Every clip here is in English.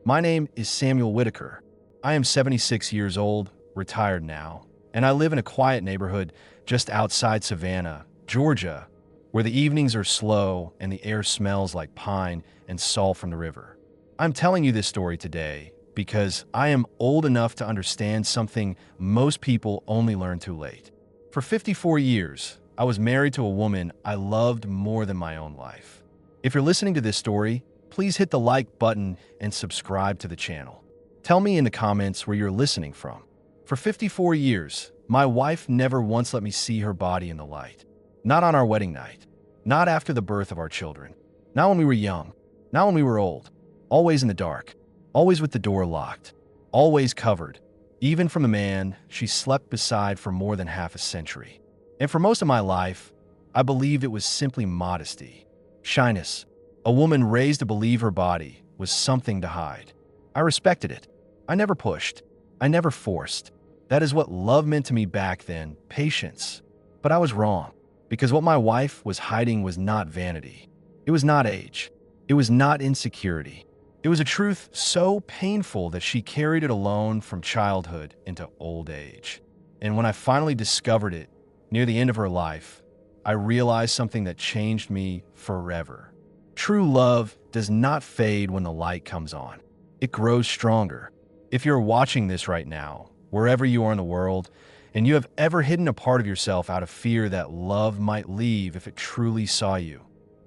My name is Samuel Whitaker. I am 76 years old, retired now, and I live in a quiet neighborhood just outside Savannah, Georgia, where the evenings are slow and the air smells like pine and salt from the river. I'm telling you this story today because I am old enough to understand something most people only learn too late. For 54 years, I was married to a woman I loved more than my own life. If you're listening to this story, please hit the like button and subscribe to the channel. Tell me in the comments where you're listening from. For 54 years, my wife never once let me see her body in the light. Not on our wedding night. Not after the birth of our children. Not when we were young. Not when we were old. Always in the dark. Always with the door locked. Always covered. Even from the man she slept beside for more than half a century. And for most of my life, I believed it was simply modesty. Shyness. A woman raised to believe her body was something to hide. I respected it. I never pushed. I never forced. That is what love meant to me back then, patience. But I was wrong, because what my wife was hiding was not vanity. It was not age. It was not insecurity. It was a truth so painful that she carried it alone from childhood into old age. And when I finally discovered it, near the end of her life, I realized something that changed me forever. True love does not fade when the light comes on. It grows stronger. If you're watching this right now, wherever you are in the world, and you have ever hidden a part of yourself out of fear that love might leave if it truly saw you,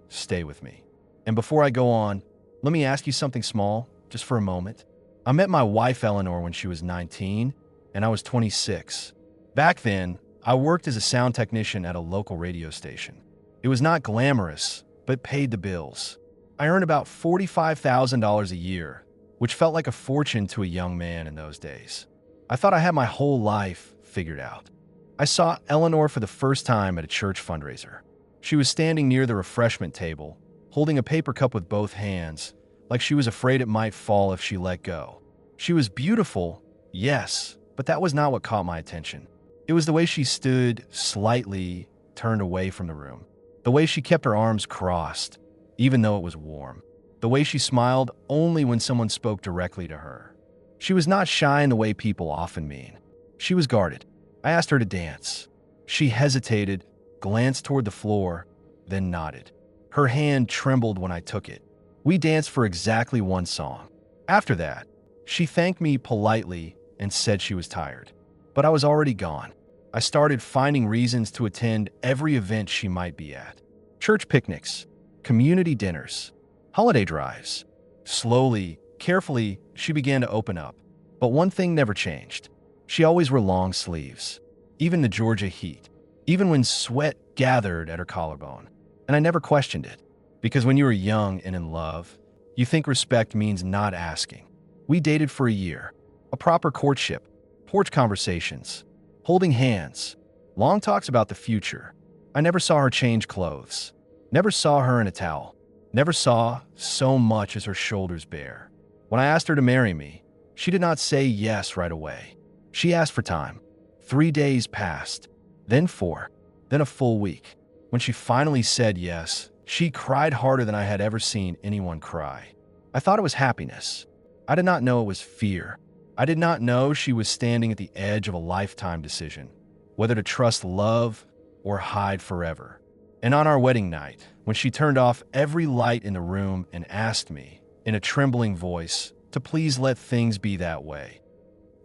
stay with me. And before I go on, let me ask you something small, just for a moment. I met my wife Eleanor when she was 19, and I was 26. Back then, I worked as a sound technician at a local radio station. It was not glamorous, but paid the bills. I earned about $45,000 a year, which felt like a fortune to a young man in those days. I thought I had my whole life figured out. I saw Eleanor for the first time at a church fundraiser. She was standing near the refreshment table, holding a paper cup with both hands, like she was afraid it might fall if she let go. She was beautiful, yes, but that was not what caught my attention. It was the way she stood, slightly turned away from the room. The way she kept her arms crossed, even though it was warm. The way she smiled only when someone spoke directly to her. She was not shy in the way people often mean. She was guarded. I asked her to dance. She hesitated, glanced toward the floor, then nodded. Her hand trembled when I took it. We danced for exactly one song. After that, she thanked me politely and said she was tired. But I was already gone. I started finding reasons to attend every event she might be at. Church picnics, community dinners, holiday drives. Slowly, carefully, she began to open up. But one thing never changed. She always wore long sleeves, even in the Georgia heat, even when sweat gathered at her collarbone. And I never questioned it, because when you are young and in love, you think respect means not asking. We dated for a year, a proper courtship, porch conversations, holding hands, long talks about the future. I never saw her change clothes, never saw her in a towel, never saw so much as her shoulders bare. When I asked her to marry me, she did not say yes right away. She asked for time. 3 days passed, then 4, then a full week. When she finally said yes, she cried harder than I had ever seen anyone cry. I thought it was happiness. I did not know it was fear. I did not know she was standing at the edge of a lifetime decision, whether to trust love or hide forever. And on our wedding night, when she turned off every light in the room and asked me, in a trembling voice, to please let things be that way,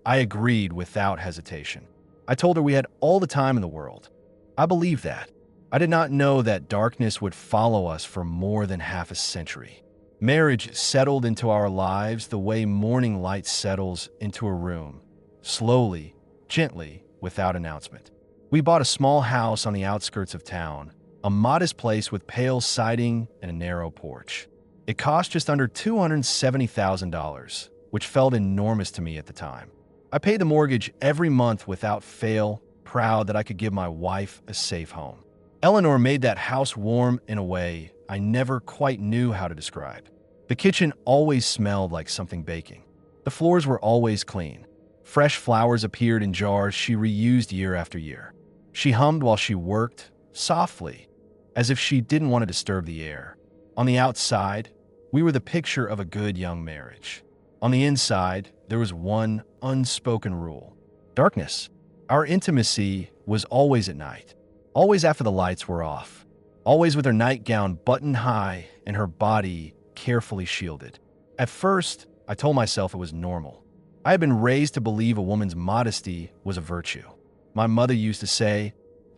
I agreed without hesitation. I told her we had all the time in the world. I believed that. I did not know that darkness would follow us for more than half a century. Marriage settled into our lives the way morning light settles into a room, slowly, gently, without announcement. We bought a small house on the outskirts of town, a modest place with pale siding and a narrow porch. It cost just under $270,000, which felt enormous to me at the time. I paid the mortgage every month without fail, proud that I could give my wife a safe home. Eleanor made that house warm in a way I never quite knew how to describe. The kitchen always smelled like something baking. The floors were always clean. Fresh flowers appeared in jars she reused year after year. She hummed while she worked, softly, as if she didn't want to disturb the air. On the outside, we were the picture of a good young marriage. On the inside, there was one unspoken rule: darkness. Our intimacy was always at night, always after the lights were off, always with her nightgown buttoned high and her body carefully shielded. At first, I told myself it was normal. I had been raised to believe a woman's modesty was a virtue. My mother used to say,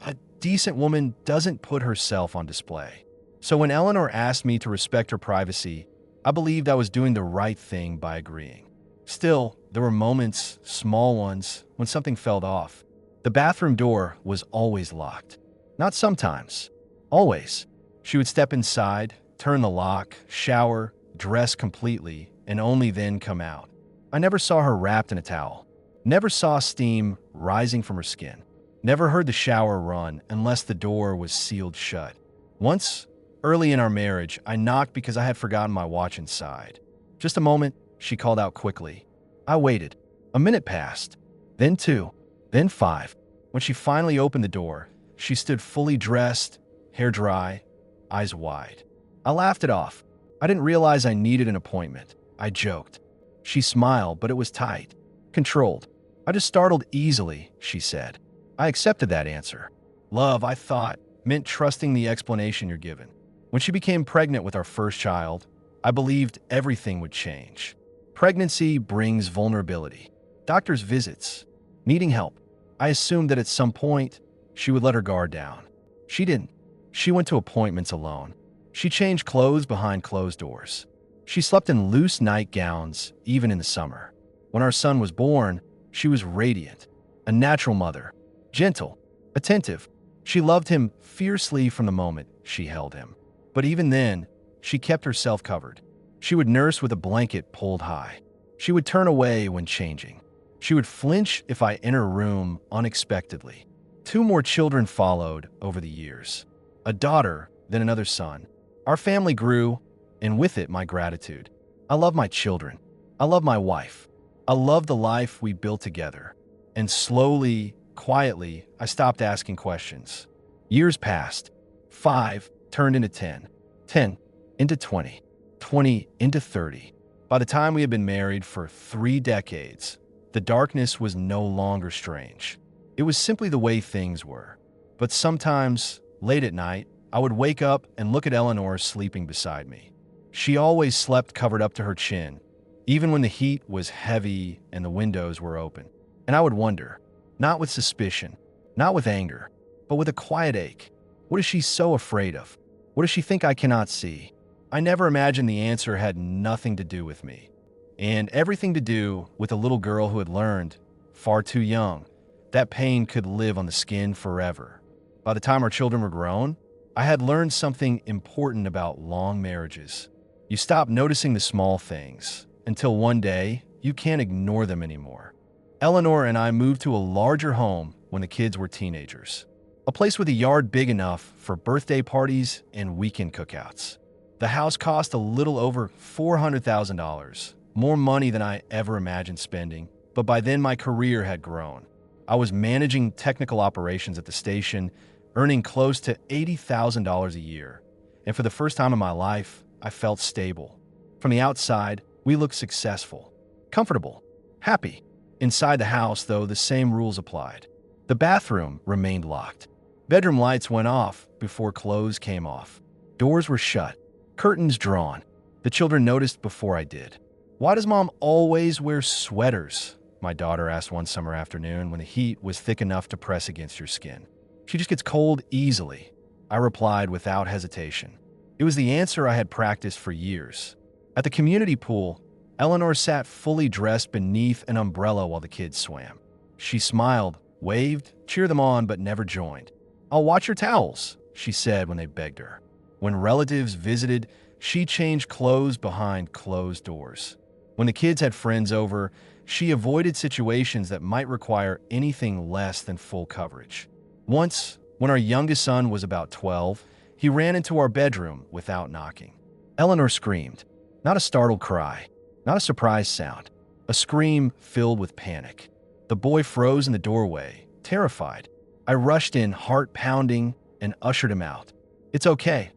"A decent woman doesn't put herself on display." So when Eleanor asked me to respect her privacy, I believed I was doing the right thing by agreeing. Still, there were moments, small ones, when something felt off. The bathroom door was always locked. Not sometimes. Always. She would step inside, turn the lock, shower, dress completely, and only then come out. I never saw her wrapped in a towel. Never saw steam rising from her skin. Never heard the shower run unless the door was sealed shut. Once, early in our marriage, I knocked because I had forgotten my watch inside. "Just a moment," she called out quickly. I waited. A minute passed, then 2, then 5. When she finally opened the door, she stood fully dressed, hair dry, eyes wide. I laughed it off. I didn't realize I needed an appointment. I joked. She smiled, but it was tight, controlled. "I just startled easily," she said. I accepted that answer. Love, I thought, meant trusting the explanation you're given. When she became pregnant with our first child, I believed everything would change. Pregnancy brings vulnerability. Doctor's visits, needing help. I assumed that at some point, she would let her guard down. She didn't. She went to appointments alone. She changed clothes behind closed doors. She slept in loose nightgowns, even in the summer. When our son was born, she was radiant, a natural mother, gentle, attentive. She loved him fiercely from the moment she held him. But even then, she kept herself covered. She would nurse with a blanket pulled high. She would turn away when changing. She would flinch if I entered a room unexpectedly. 2 more children followed over the years. A daughter, then another son. Our family grew, and with it, my gratitude. I love my children. I love my wife. I love the life we built together. And slowly, quietly, I stopped asking questions. Years passed. 5 turned into 10. 10 into 20. 20 into 30. By the time we had been married for 3 decades, the darkness was no longer strange. It was simply the way things were. But sometimes, late at night, I would wake up and look at Eleanor sleeping beside me. She always slept covered up to her chin, even when the heat was heavy and the windows were open. And I would wonder, not with suspicion, not with anger, but with a quiet ache. What is she so afraid of? What does she think I cannot see? I never imagined the answer had nothing to do with me, and everything to do with a little girl who had learned, far too young, that pain could live on the skin forever. By the time our children were grown, I had learned something important about long marriages. You stop noticing the small things until one day you can't ignore them anymore. Eleanor and I moved to a larger home when the kids were teenagers. A place with a yard big enough for birthday parties and weekend cookouts. The house cost a little over $400,000, more money than I ever imagined spending, but by then my career had grown. I was managing technical operations at the station, earning close to $80,000 a year. And for the first time in my life, I felt stable. From the outside, we looked successful, comfortable, happy. Inside the house, though, the same rules applied. The bathroom remained locked. Bedroom lights went off before clothes came off. Doors were shut, curtains drawn. The children noticed before I did. "Why does Mom always wear sweaters?" my daughter asked one summer afternoon when the heat was thick enough to press against your skin. "She just gets cold easily," I replied without hesitation. It was the answer I had practiced for years. At the community pool, Eleanor sat fully dressed beneath an umbrella while the kids swam. She smiled, waved, cheered them on, but never joined. "I'll watch your towels," she said when they begged her. When relatives visited, she changed clothes behind closed doors. When the kids had friends over, she avoided situations that might require anything less than full coverage. Once, when our youngest son was about 12, he ran into our bedroom without knocking. Eleanor screamed. Not a startled cry, not a surprise sound, a scream filled with panic. The boy froze in the doorway, terrified. I rushed in, heart pounding, and ushered him out. "It's okay,"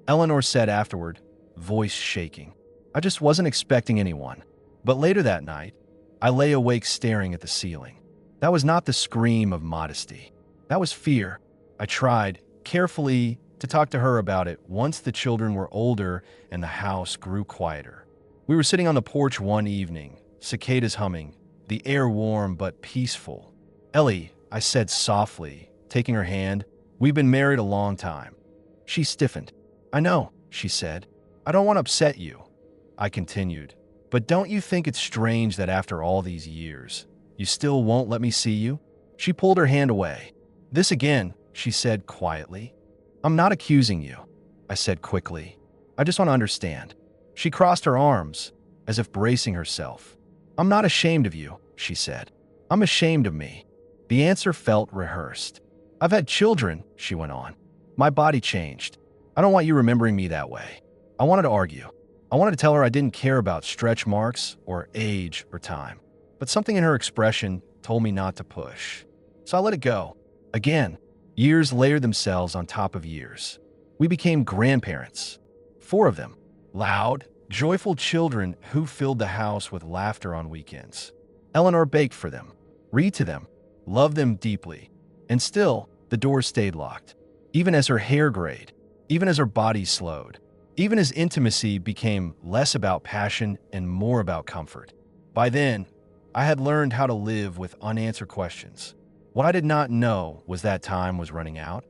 Eleanor said afterward, voice shaking. "I just wasn't expecting anyone." But later that night, I lay awake staring at the ceiling. That was not the scream of modesty. That was fear. I tried, carefully, to talk to her about it once the children were older and the house grew quieter. We were sitting on the porch one evening, cicadas humming, the air warm but peaceful. "Ellie," I said softly, taking her hand, "we've been married a long time." She stiffened. "I know," she said. "I don't want to upset you." I continued. "But don't you think it's strange that after all these years, you still won't let me see you?" She pulled her hand away. "This again," she said quietly. "I'm not accusing you," I said quickly. "I just want to understand." She crossed her arms, as if bracing herself. "I'm not ashamed of you," she said. "I'm ashamed of me." The answer felt rehearsed. "I've had children," she went on. "My body changed. I don't want you remembering me that way." I wanted to argue. I wanted to tell her I didn't care about stretch marks or age or time. But something in her expression told me not to push. So I let it go. Again, years layered themselves on top of years. We became grandparents. 4 of them. Loud, joyful children who filled the house with laughter on weekends. Eleanor baked for them, read to them, loved them deeply. And still, the door stayed locked. Even as her hair grayed, even as her body slowed, even as intimacy became less about passion and more about comfort. By then, I had learned how to live with unanswered questions. What I did not know was that time was running out,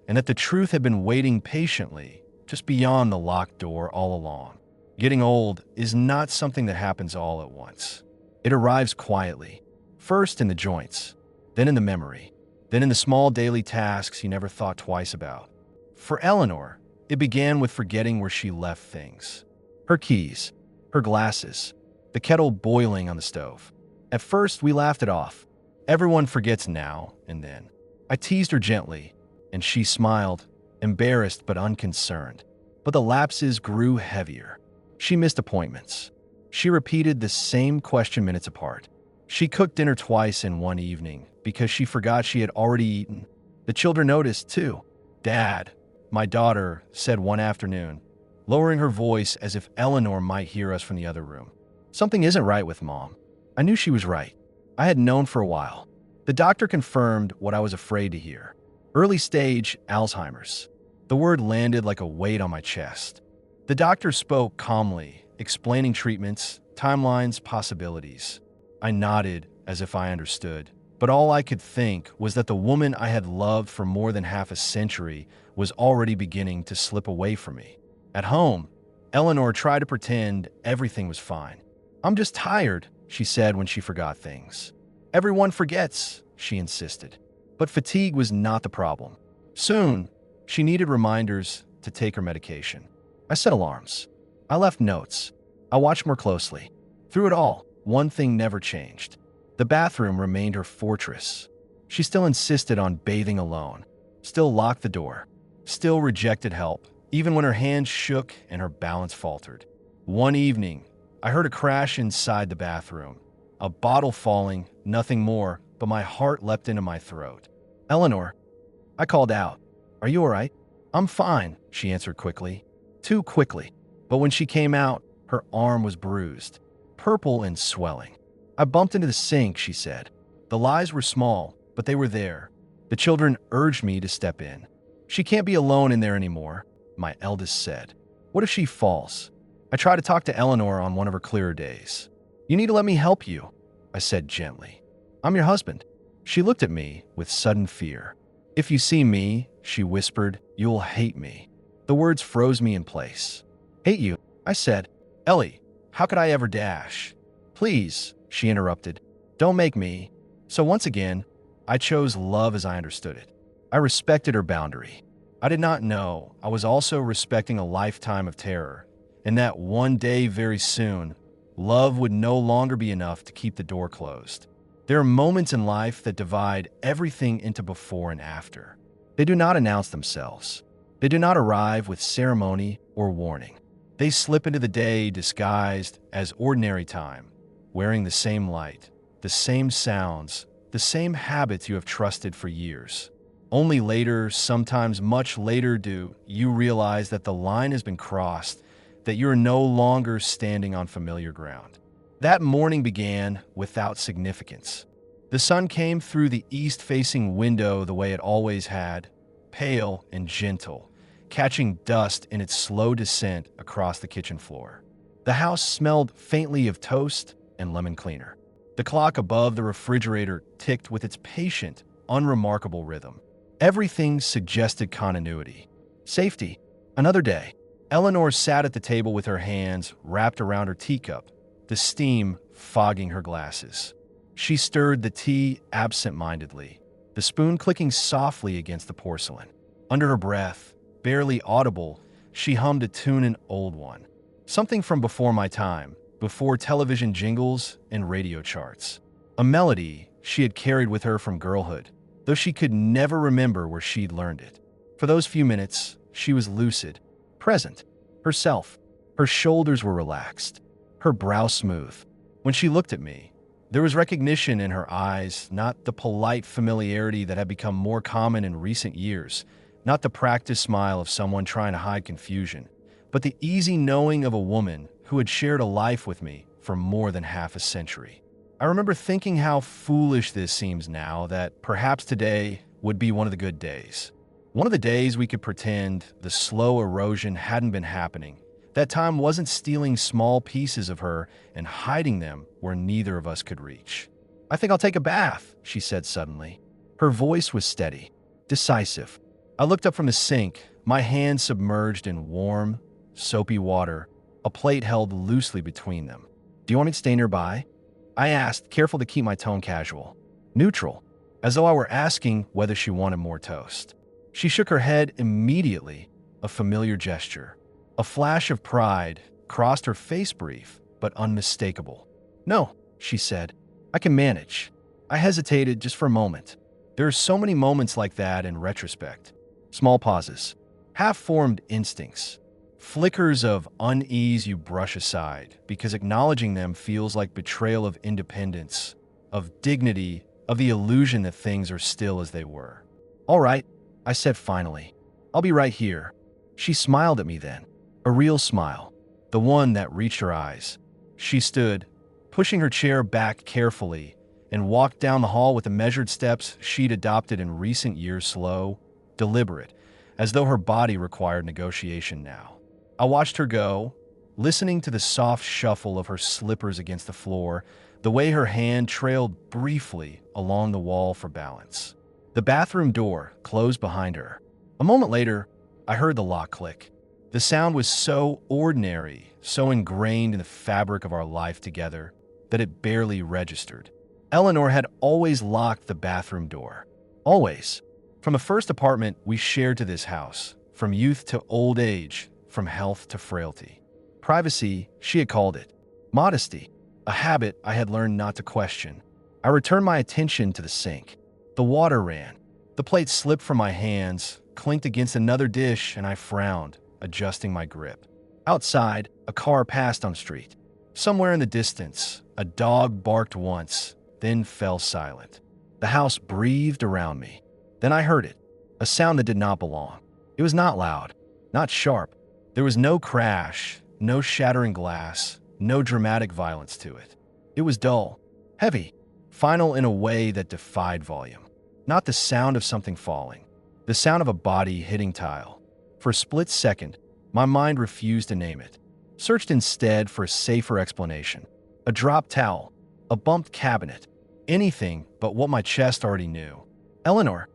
and that the truth had been waiting patiently just beyond the locked door all along. Getting old is not something that happens all at once. It arrives quietly, first in the joints, then in the memory, then in the small daily tasks you never thought twice about. For Eleanor, it began with forgetting where she left things. Her keys, her glasses, the kettle boiling on the stove. At first, we laughed it off. Everyone forgets now and then. I teased her gently, and she smiled, embarrassed but unconcerned. But the lapses grew heavier. She missed appointments. She repeated the same question minutes apart. She cooked dinner twice in one evening because she forgot she had already eaten. The children noticed, too. "Dad," my daughter said one afternoon, lowering her voice as if Eleanor might hear us from the other room. "Something isn't right with Mom." I knew she was right. I had known for a while. The doctor confirmed what I was afraid to hear. Early stage Alzheimer's. The word landed like a weight on my chest. The doctor spoke calmly, explaining treatments, timelines, possibilities. I nodded as if I understood. But all I could think was that the woman I had loved for more than half a century was already beginning to slip away from me. At home, Eleanor tried to pretend everything was fine. "I'm just tired," she said when she forgot things. "Everyone forgets," she insisted. But fatigue was not the problem. Soon, she needed reminders to take her medication. I set alarms. I left notes. I watched more closely. Through it all, one thing never changed. The bathroom remained her fortress. She still insisted on bathing alone, still locked the door, still rejected help, even when her hands shook and her balance faltered. One evening, I heard a crash inside the bathroom. A bottle falling, nothing more, but my heart leapt into my throat. "Eleanor," I called out. "Are you all right?" "I'm fine," she answered quickly. Too quickly. But when she came out, her arm was bruised, purple and swelling. "I bumped into the sink," she said. The lies were small, but they were there. The children urged me to step in. "She can't be alone in there anymore," my eldest said. "What if she falls?" I tried to talk to Eleanor on one of her clearer days. "You need to let me help you," I said gently. "I'm your husband." She looked at me with sudden fear. "If you see me," she whispered, "you'll hate me." The words froze me in place. "Hate you?" I said. "Ellie, how could I ever dash?" "Please," she interrupted. "Don't make me." So once again, I chose love as I understood it. I respected her boundary. I did not know I was also respecting a lifetime of terror, and that one day very soon, love would no longer be enough to keep the door closed. There are moments in life that divide everything into before and after. They do not announce themselves. They do not arrive with ceremony or warning. They slip into the day disguised as ordinary time, wearing the same light, the same sounds, the same habits you have trusted for years. Only later, sometimes much later, do you realize that the line has been crossed, that you are no longer standing on familiar ground. That morning began without significance. The sun came through the east-facing window the way it always had, pale and gentle, catching dust in its slow descent across the kitchen floor. The house smelled faintly of toast and lemon cleaner. The clock above the refrigerator ticked with its patient, unremarkable rhythm. Everything suggested continuity. Safety. Another day. Eleanor sat at the table with her hands wrapped around her teacup, the steam fogging her glasses. She stirred the tea absent-mindedly, the spoon clicking softly against the porcelain. Under her breath, barely audible, she hummed a tune, an old one. Something from before my time, before television jingles and radio charts. A melody she had carried with her from girlhood, though she could never remember where she'd learned it. For those few minutes, she was lucid, present, herself. Her shoulders were relaxed, her brow smooth. When she looked at me, there was recognition in her eyes, not the polite familiarity that had become more common in recent years, not the practiced smile of someone trying to hide confusion, but the easy knowing of a woman who had shared a life with me for more than half a century. I remember thinking how foolish this seems now, that perhaps today would be one of the good days. One of the days we could pretend the slow erosion hadn't been happening. That time wasn't stealing small pieces of her and hiding them where neither of us could reach. "I think I'll take a bath," she said suddenly. Her voice was steady, decisive. I looked up from the sink, my hands submerged in warm, soapy water, a plate held loosely between them. "Do you want me to stay nearby?" I asked, careful to keep my tone casual, neutral, as though I were asking whether she wanted more toast. She shook her head immediately, a familiar gesture. A flash of pride crossed her face, brief but unmistakable. "No," she said. "I can manage." I hesitated just for a moment. There are so many moments like that in retrospect. Small pauses, half-formed instincts, flickers of unease you brush aside because acknowledging them feels like betrayal of independence, of dignity, of the illusion that things are still as they were. "All right," I said finally. "I'll be right here." She smiled at me then. A real smile, the one that reached her eyes. She stood, pushing her chair back carefully, and walked down the hall with the measured steps she'd adopted in recent years, slow, deliberate, as though her body required negotiation now. I watched her go, listening to the soft shuffle of her slippers against the floor, the way her hand trailed briefly along the wall for balance. The bathroom door closed behind her. A moment later, I heard the lock click. The sound was so ordinary, so ingrained in the fabric of our life together, that it barely registered. Eleanor had always locked the bathroom door. Always. From the first apartment we shared to this house, from youth to old age, from health to frailty. Privacy, she had called it. Modesty, a habit I had learned not to question. I returned my attention to the sink. The water ran. The plate slipped from my hands, clinked against another dish, and I frowned, adjusting my grip. Outside, a car passed on the street. Somewhere in the distance, a dog barked once, then fell silent. The house breathed around me. Then I heard it, a sound that did not belong. It was not loud, not sharp. There was no crash, no shattering glass, no dramatic violence to it. It was dull, heavy, final in a way that defied volume. Not the sound of something falling, the sound of a body hitting tile. For a split second, my mind refused to name it, searched instead for a safer explanation. A dropped towel, a bumped cabinet, anything but what my chest already knew. "Eleanor,"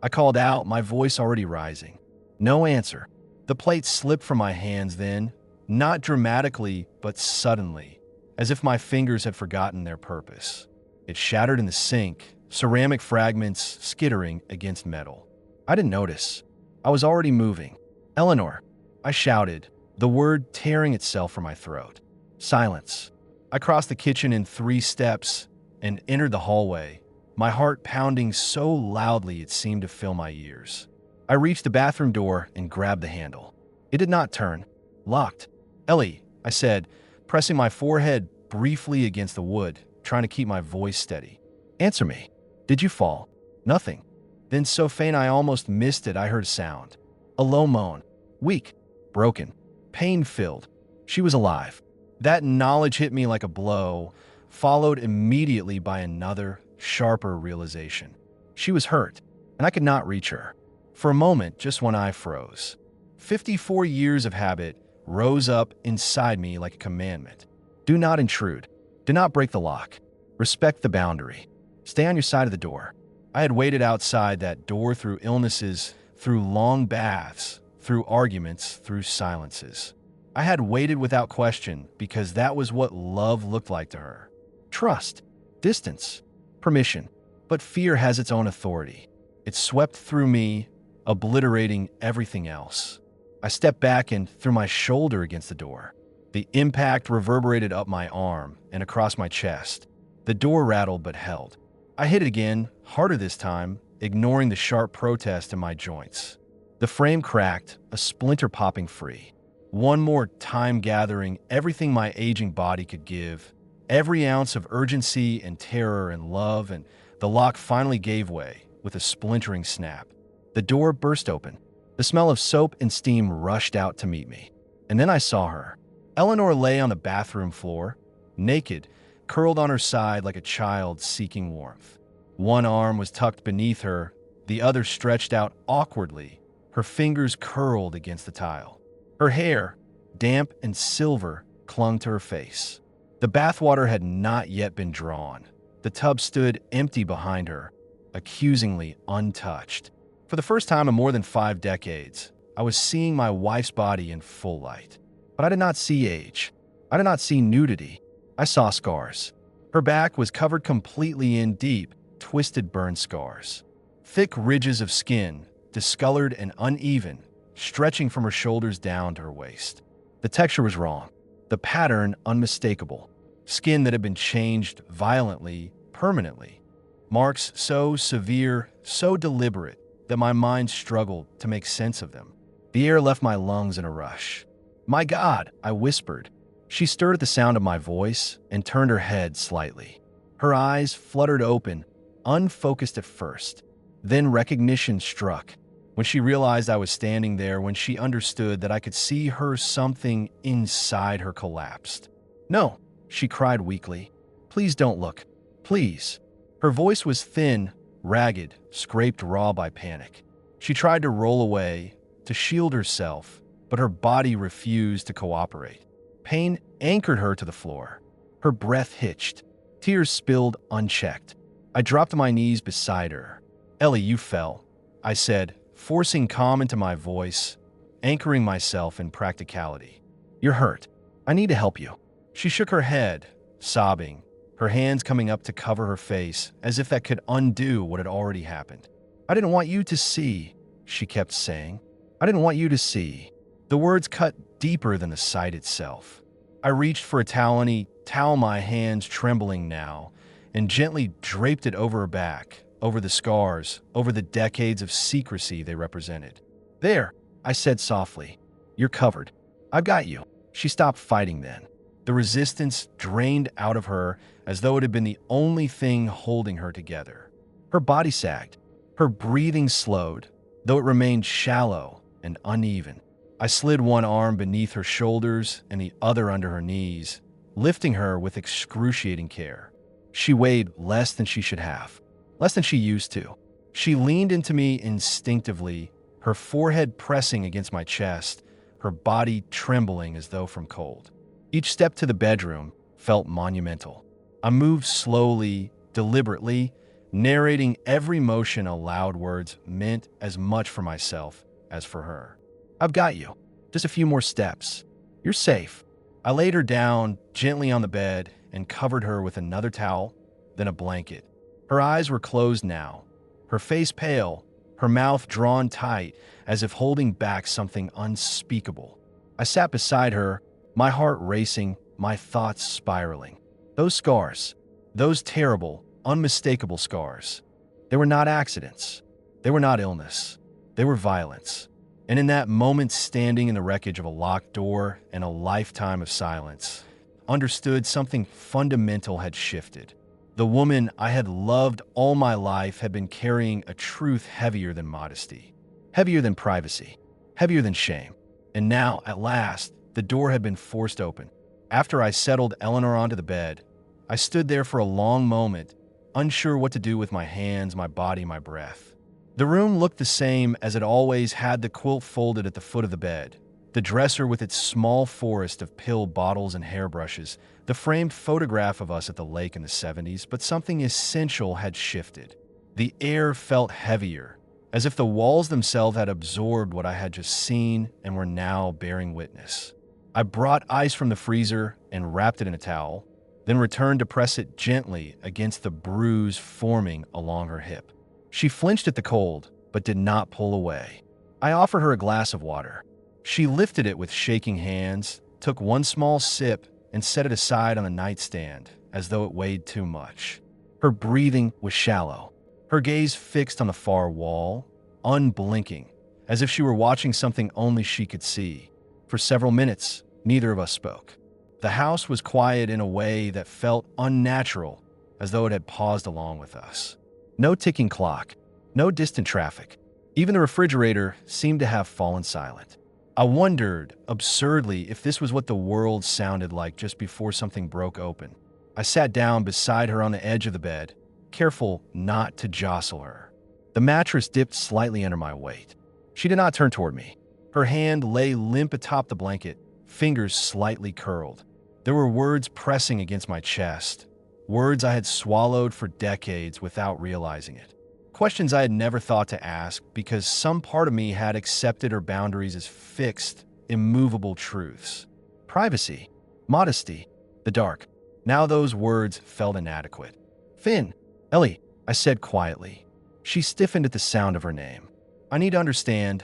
I called out, my voice already rising. No answer. The plate slipped from my hands then, not dramatically, but suddenly, as if my fingers had forgotten their purpose. It shattered in the sink, ceramic fragments skittering against metal. I didn't notice. I was already moving. "Eleanor," I shouted, the word tearing itself from my throat. Silence. I crossed the kitchen in 3 steps and entered the hallway, my heart pounding so loudly it seemed to fill my ears. I reached the bathroom door and grabbed the handle. It did not turn. Locked. "Ellie," I said, pressing my forehead briefly against the wood, trying to keep my voice steady. "Answer me. Did you fall?" Nothing. Then so faint I almost missed it, I heard a sound. A low moan. Weak. Broken. Pain-filled. She was alive. That knowledge hit me like a blow, followed immediately by another, sharper realization. She was hurt, and I could not reach her. For a moment, just one eye froze. 54 years of habit rose up inside me like a commandment. Do not intrude. Do not break the lock. Respect the boundary. Stay on your side of the door. I had waited outside that door through illnesses, through long baths, through arguments, through silences. I had waited without question because that was what love looked like to her. Trust, distance, permission. But fear has its own authority. It swept through me, obliterating everything else. I stepped back and threw my shoulder against the door. The impact reverberated up my arm and across my chest. The door rattled but held. I hit it again, harder this time, ignoring the sharp protest in my joints. The frame cracked, a splinter popping free. One more time gathering everything my aging body could give, every ounce of urgency and terror and love, and the lock finally gave way with a splintering snap. The door burst open. The smell of soap and steam rushed out to meet me. And then I saw her. Eleanor lay on the bathroom floor, naked, curled on her side like a child seeking warmth. One arm was tucked beneath her, the other stretched out awkwardly, her fingers curled against the tile. Her hair, damp and silver, clung to her face. The bathwater had not yet been drawn. The tub stood empty behind her, accusingly untouched. For the first time in more than 5 decades, I was seeing my wife's body in full light. But I did not see age. I did not see nudity. I saw scars. Her back was covered completely in deep, twisted burn scars. Thick ridges of skin, discolored and uneven, stretching from her shoulders down to her waist. The texture was wrong. The pattern unmistakable. Skin that had been changed violently, permanently. Marks so severe, so deliberate, that my mind struggled to make sense of them. The air left my lungs in a rush. "My God," I whispered. She stirred at the sound of my voice and turned her head slightly. Her eyes fluttered open, unfocused at first. Then recognition struck. When she realized I was standing there, when she understood that I could see her, something inside her collapsed. "No," she cried weakly. "Please don't look. Please." Her voice was thin, ragged, scraped raw by panic. She tried to roll away, to shield herself, but her body refused to cooperate. Pain anchored her to the floor. Her breath hitched. Tears spilled unchecked. I dropped to my knees beside her. "Ellie, you fell," I said, forcing calm into my voice, anchoring myself in practicality. "You're hurt. I need to help you." She shook her head, sobbing, her hands coming up to cover her face, as if that could undo what had already happened. "I didn't want you to see," she kept saying. "I didn't want you to see." The words cut deeper than the sight itself. I reached for a towel, my hands trembling now, and gently draped it over her back, over the scars, over the decades of secrecy they represented. "There," I said softly. "You're covered. I've got you." She stopped fighting then. The resistance drained out of her as though it had been the only thing holding her together. Her body sagged. Her breathing slowed, though it remained shallow and uneven. I slid one arm beneath her shoulders and the other under her knees, lifting her with excruciating care. She weighed less than she should have, less than she used to. She leaned into me instinctively, her forehead pressing against my chest, her body trembling as though from cold. Each step to the bedroom felt monumental. I moved slowly, deliberately, narrating every motion aloud. Words meant as much for myself as for her. "I've got you. Just a few more steps. You're safe." I laid her down gently on the bed and covered her with another towel, then a blanket. Her eyes were closed now, her face pale, her mouth drawn tight as if holding back something unspeakable. I sat beside her, my heart racing, my thoughts spiraling. Those scars, those terrible, unmistakable scars, they were not accidents. They were not illness. They were violence. And in that moment, standing in the wreckage of a locked door and a lifetime of silence, understood something fundamental had shifted. The woman I had loved all my life had been carrying a truth heavier than modesty, heavier than privacy, heavier than shame. And now, at last, the door had been forced open. After I settled Eleanor onto the bed, I stood there for a long moment, unsure what to do with my hands, my body, my breath. The room looked the same as it always had, the quilt folded at the foot of the bed, the dresser with its small forest of pill bottles and hairbrushes, the framed photograph of us at the lake in the 70s, but something essential had shifted. The air felt heavier, as if the walls themselves had absorbed what I had just seen and were now bearing witness. I brought ice from the freezer and wrapped it in a towel, then returned to press it gently against the bruise forming along her hip. She flinched at the cold, but did not pull away. I offered her a glass of water. She lifted it with shaking hands, took one small sip, and set it aside on the nightstand, as though it weighed too much. Her breathing was shallow, her gaze fixed on the far wall, unblinking, as if she were watching something only she could see. For several minutes, neither of us spoke. The house was quiet in a way that felt unnatural, as though it had paused along with us. No ticking clock, no distant traffic. Even the refrigerator seemed to have fallen silent. I wondered, absurdly, if this was what the world sounded like just before something broke open. I sat down beside her on the edge of the bed, careful not to jostle her. The mattress dipped slightly under my weight. She did not turn toward me. Her hand lay limp atop the blanket, fingers slightly curled. There were words pressing against my chest, words I had swallowed for decades without realizing it. Questions I had never thought to ask because some part of me had accepted her boundaries as fixed, immovable truths. Privacy, modesty, the dark. Now those words felt inadequate. Finn, Ellie, I said quietly. She stiffened at the sound of her name. I need to understand,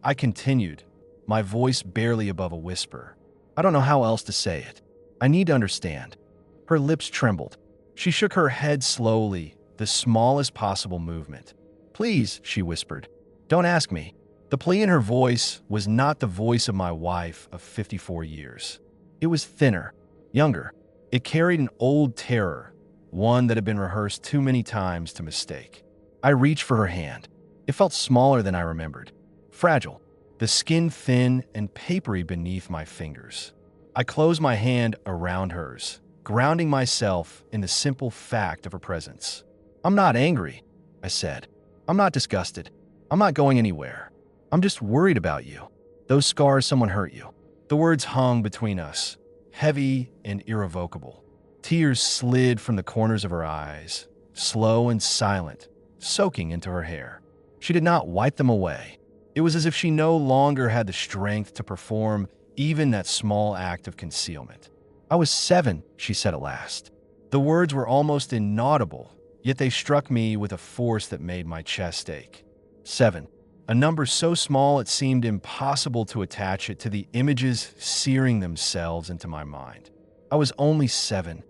I continued, my voice barely above a whisper. I don't know how else to say it. I need to understand. Her lips trembled. She shook her head slowly, the smallest possible movement. Please, she whispered, don't ask me. The plea in her voice was not the voice of my wife of 54 years. It was thinner, younger. It carried an old terror, one that had been rehearsed too many times to mistake. I reached for her hand. It felt smaller than I remembered, fragile, the skin thin and papery beneath my fingers. I closed my hand around hers, grounding myself in the simple fact of her presence. I'm not angry, I said. I'm not disgusted. I'm not going anywhere. I'm just worried about you. Those scars, someone hurt you. The words hung between us, heavy and irrevocable. Tears slid from the corners of her eyes, slow and silent, soaking into her hair. She did not wipe them away. It was as if she no longer had the strength to perform even that small act of concealment. I was 7, she said at last. The words were almost inaudible, yet they struck me with a force that made my chest ache. 7, a number so small it seemed impossible to attach it to the images searing themselves into my mind. I was only 7.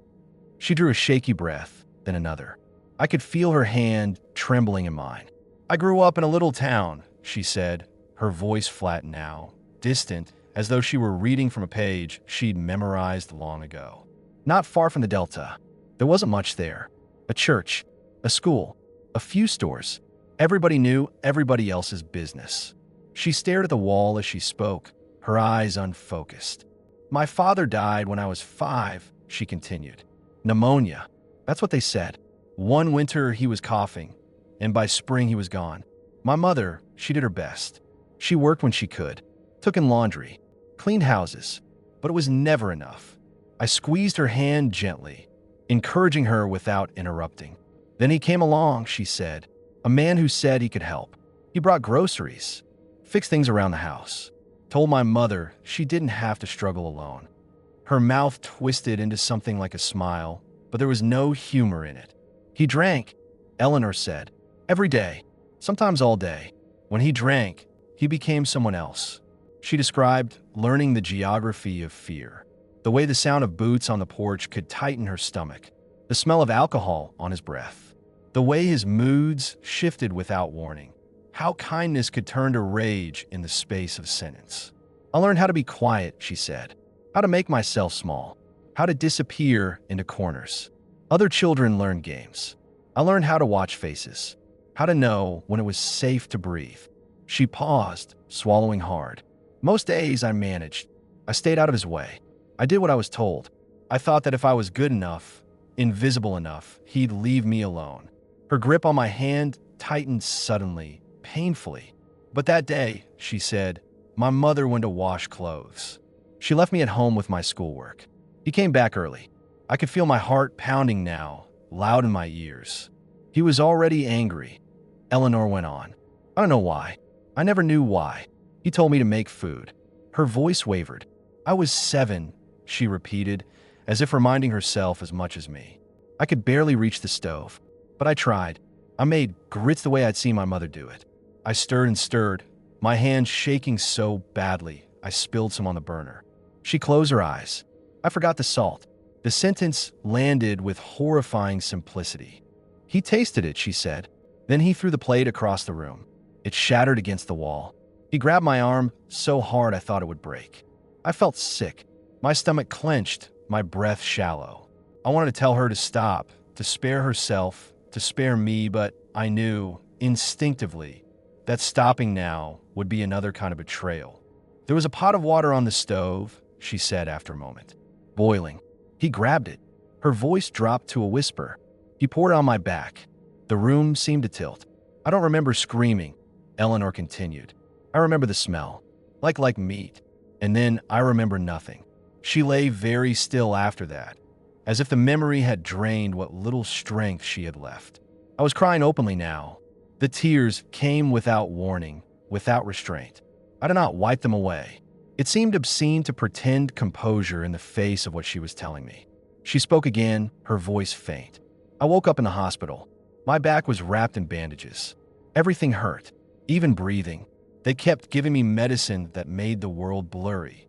She drew a shaky breath, then another. I could feel her hand trembling in mine. I grew up in a little town, she said, her voice flat now, distant, as though she were reading from a page she'd memorized long ago. Not far from the Delta. There wasn't much there. A church, a school, a few stores. Everybody knew everybody else's business. She stared at the wall as she spoke, her eyes unfocused. My father died when I was 5, she continued. Pneumonia. That's what they said. One winter he was coughing, and by spring he was gone. My mother, she did her best. She worked when she could, took in laundry, cleaned houses, but it was never enough. I squeezed her hand gently, encouraging her without interrupting. Then he came along, she said, a man who said he could help. He brought groceries, fixed things around the house, told my mother she didn't have to struggle alone. Her mouth twisted into something like a smile, but there was no humor in it. He drank, Eleanor said, every day, sometimes all day. When he drank, he became someone else. She described learning the geography of fear, the way the sound of boots on the porch could tighten her stomach, the smell of alcohol on his breath, the way his moods shifted without warning, how kindness could turn to rage in the space of a sentence. I learned how to be quiet, she said, how to make myself small, how to disappear into corners. Other children learned games. I learned how to watch faces, how to know when it was safe to breathe. She paused, swallowing hard. Most days I managed. I stayed out of his way. I did what I was told. I thought that if I was good enough, invisible enough, he'd leave me alone. Her grip on my hand tightened suddenly, painfully. But that day, she said, my mother went to wash clothes. She left me at home with my schoolwork. He came back early. I could feel my heart pounding now, loud in my ears. He was already angry. Eleanor went on. I don't know why. I never knew why. He told me to make food. Her voice wavered. I was 7, she repeated, as if reminding herself as much as me. I could barely reach the stove, but I tried. I made grits the way I'd seen my mother do it. I stirred and stirred, my hands shaking so badly I spilled some on the burner. She closed her eyes. I forgot the salt. The sentence landed with horrifying simplicity. He tasted it, she said. Then he threw the plate across the room. It shattered against the wall. He grabbed my arm so hard I thought it would break. I felt sick. My stomach clenched, my breath shallow. I wanted to tell her to stop, to spare herself, to spare me, but I knew, instinctively, that stopping now would be another kind of betrayal. There was a pot of water on the stove, she said after a moment. Boiling. He grabbed it. Her voice dropped to a whisper. He poured it on my back. The room seemed to tilt. I don't remember screaming, Eleanor continued. I remember the smell, like meat. And then I remember nothing. She lay very still after that, as if the memory had drained what little strength she had left. I was crying openly now. The tears came without warning, without restraint. I did not wipe them away. It seemed obscene to pretend composure in the face of what she was telling me. She spoke again, her voice faint. I woke up in the hospital. My back was wrapped in bandages. Everything hurt, even breathing. They kept giving me medicine that made the world blurry.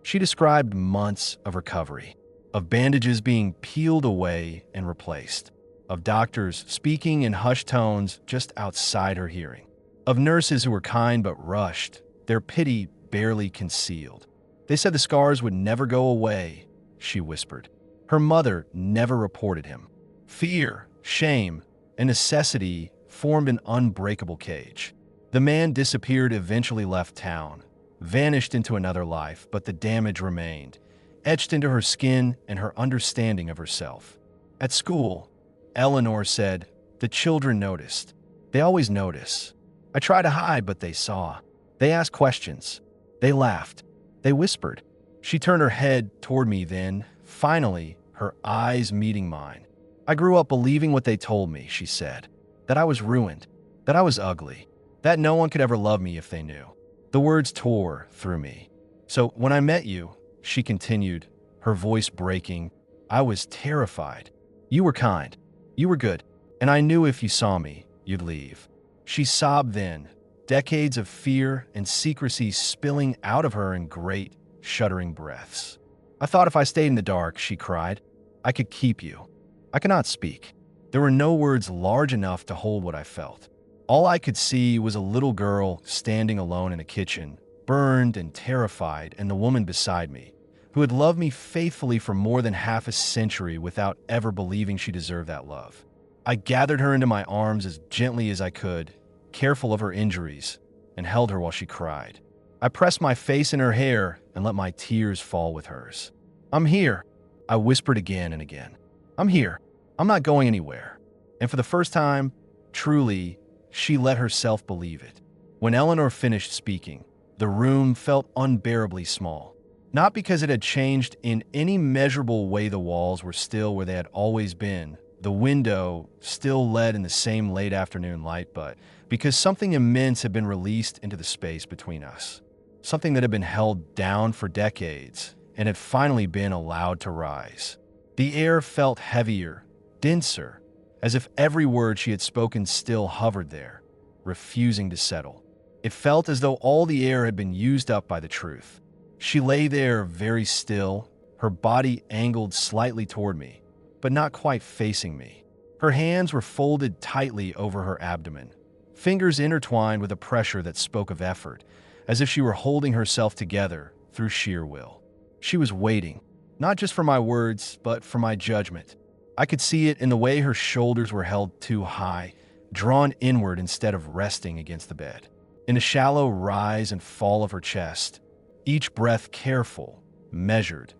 She described months of recovery, of bandages being peeled away and replaced, of doctors speaking in hushed tones just outside her hearing, of nurses who were kind but rushed, their pity barely concealed. They said the scars would never go away, she whispered. Her mother never reported him. Fear, shame, and necessity formed an unbreakable cage. The man disappeared, eventually left town, vanished into another life, but the damage remained, etched into her skin and her understanding of herself. At school, Eleanor said, the children noticed. They always notice. I tried to hide, but they saw. They asked questions. They laughed. They whispered. She turned her head toward me then, finally, her eyes meeting mine. I grew up believing what they told me, she said, that I was ruined, that I was ugly, that no one could ever love me if they knew. The words tore through me. So when I met you, she continued, her voice breaking, I was terrified. You were kind. You were good. And I knew if you saw me, you'd leave. She sobbed then, decades of fear and secrecy spilling out of her in great, shuddering breaths. I thought if I stayed in the dark, she cried, I could keep you. I could not speak. There were no words large enough to hold what I felt. All I could see was a little girl standing alone in a kitchen, burned and terrified, and the woman beside me, who had loved me faithfully for more than half a century without ever believing she deserved that love. I gathered her into my arms as gently as I could, careful of her injuries, and held her while she cried. I pressed my face in her hair and let my tears fall with hers. I'm here, I whispered again and again. I'm here. I'm not going anywhere. And for the first time, truly, she let herself believe it. When Eleanor finished speaking, the room felt unbearably small. Not because it had changed in any measurable way. The walls were still where they had always been. The window still led in the same late afternoon light, but because something immense had been released into the space between us. Something that had been held down for decades and had finally been allowed to rise. The air felt heavier, denser, as if every word she had spoken still hovered there, refusing to settle. It felt as though all the air had been used up by the truth. She lay there very still, her body angled slightly toward me, but not quite facing me. Her hands were folded tightly over her abdomen, fingers intertwined with a pressure that spoke of effort, as if she were holding herself together through sheer will. She was waiting, not just for my words, but for my judgment. I could see it in the way her shoulders were held too high, drawn inward instead of resting against the bed. In the shallow rise and fall of her chest, each breath careful, measured,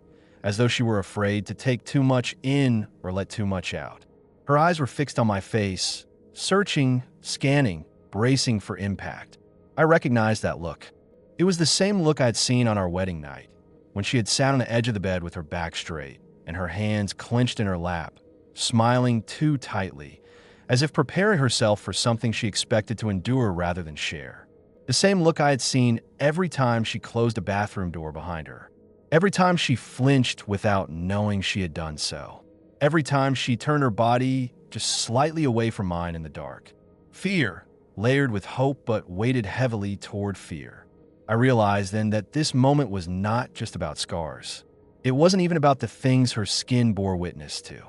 as though she were afraid to take too much in or let too much out. Her eyes were fixed on my face, searching, scanning, bracing for impact. I recognized that look. It was the same look I'd seen on our wedding night, when she had sat on the edge of the bed with her back straight and her hands clenched in her lap, smiling too tightly, as if preparing herself for something she expected to endure rather than share. The same look I had seen every time she closed a bathroom door behind her. Every time she flinched without knowing she had done so. Every time she turned her body just slightly away from mine in the dark. Fear, layered with hope but weighted heavily toward fear. I realized then that this moment was not just about scars. It wasn't even about the things her skin bore witness to.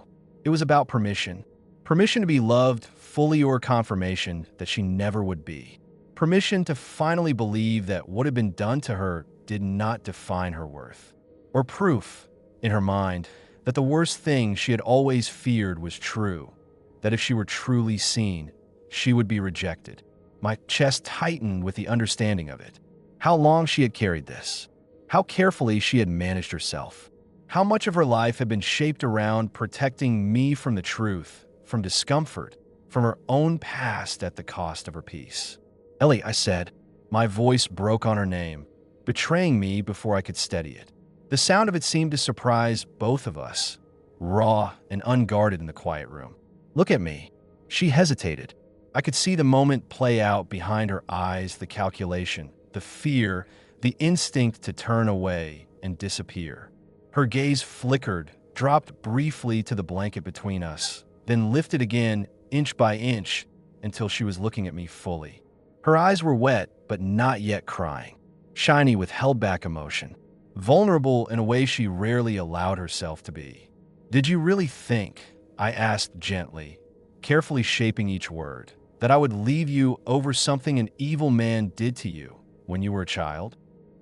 It was about permission. Permission to be loved fully, or confirmation that she never would be. Permission to finally believe that what had been done to her did not define her worth. Or proof, in her mind, that the worst thing she had always feared was true. That if she were truly seen, she would be rejected. My chest tightened with the understanding of it. How long she had carried this. How carefully she had managed herself. How much of her life had been shaped around protecting me from the truth, from discomfort, from her own past at the cost of her peace. "Ellie," I said. My voice broke on her name, betraying me before I could steady it. The sound of it seemed to surprise both of us, raw and unguarded in the quiet room. "Look at me." She hesitated. I could see the moment play out behind her eyes, the calculation, the fear, the instinct to turn away and disappear. Her gaze flickered, dropped briefly to the blanket between us, then lifted again, inch by inch, until she was looking at me fully. Her eyes were wet, but not yet crying, shiny with held-back emotion, vulnerable in a way she rarely allowed herself to be. "Did you really think," I asked gently, carefully shaping each word, "that I would leave you over something an evil man did to you when you were a child?"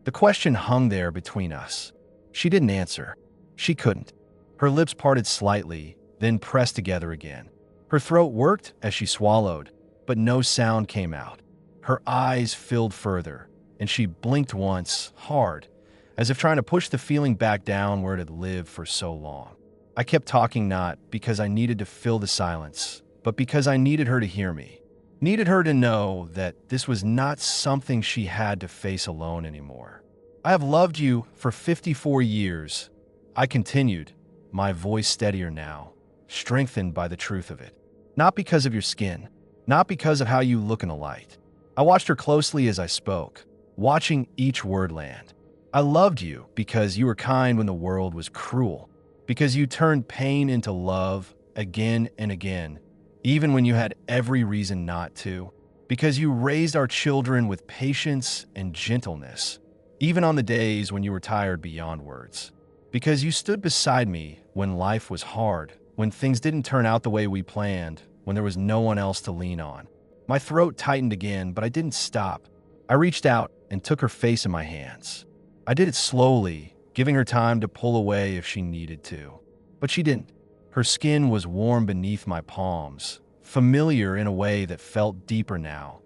The question hung there between us. She didn't answer. She couldn't. Her lips parted slightly, then pressed together again. Her throat worked as she swallowed, but no sound came out. Her eyes filled further, and she blinked once, hard, as if trying to push the feeling back down where it had lived for so long. I kept talking not because I needed to fill the silence, but because I needed her to hear me. Needed her to know that this was not something she had to face alone anymore. "I have loved you for 54 years, I continued, my voice steadier now, strengthened by the truth of it. "Not because of your skin, not because of how you look in the light." I watched her closely as I spoke, watching each word land. "I loved you because you were kind when the world was cruel, because you turned pain into love again and again, even when you had every reason not to, because you raised our children with patience and gentleness, even on the days when you were tired beyond words, because you stood beside me when life was hard, when things didn't turn out the way we planned, when there was no one else to lean on." My throat tightened again, but I didn't stop. I reached out and took her face in my hands. I did it slowly, giving her time to pull away if she needed to. But she didn't. Her skin was warm beneath my palms, familiar in a way that felt deeper now,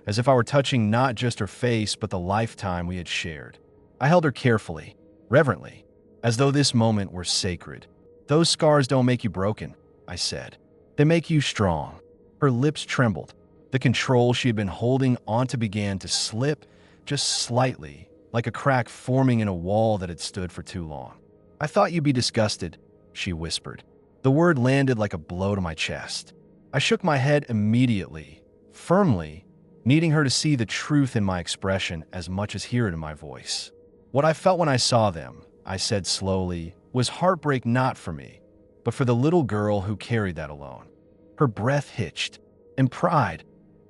as if I were touching not just her face but the lifetime we had shared. I held her carefully, reverently, as though this moment were sacred. "Those scars don't make you broken," I said. "They make you strong." Her lips trembled. The control she had been holding onto began to slip, just slightly, like a crack forming in a wall that had stood for too long. "I thought you'd be disgusted," she whispered. The word landed like a blow to my chest. I shook my head immediately, firmly, needing her to see the truth in my expression as much as hear it in my voice. "What I felt when I saw them," I said slowly, "was heartbreak not for me, but for the little girl who carried that alone." Her breath hitched. "And pride,"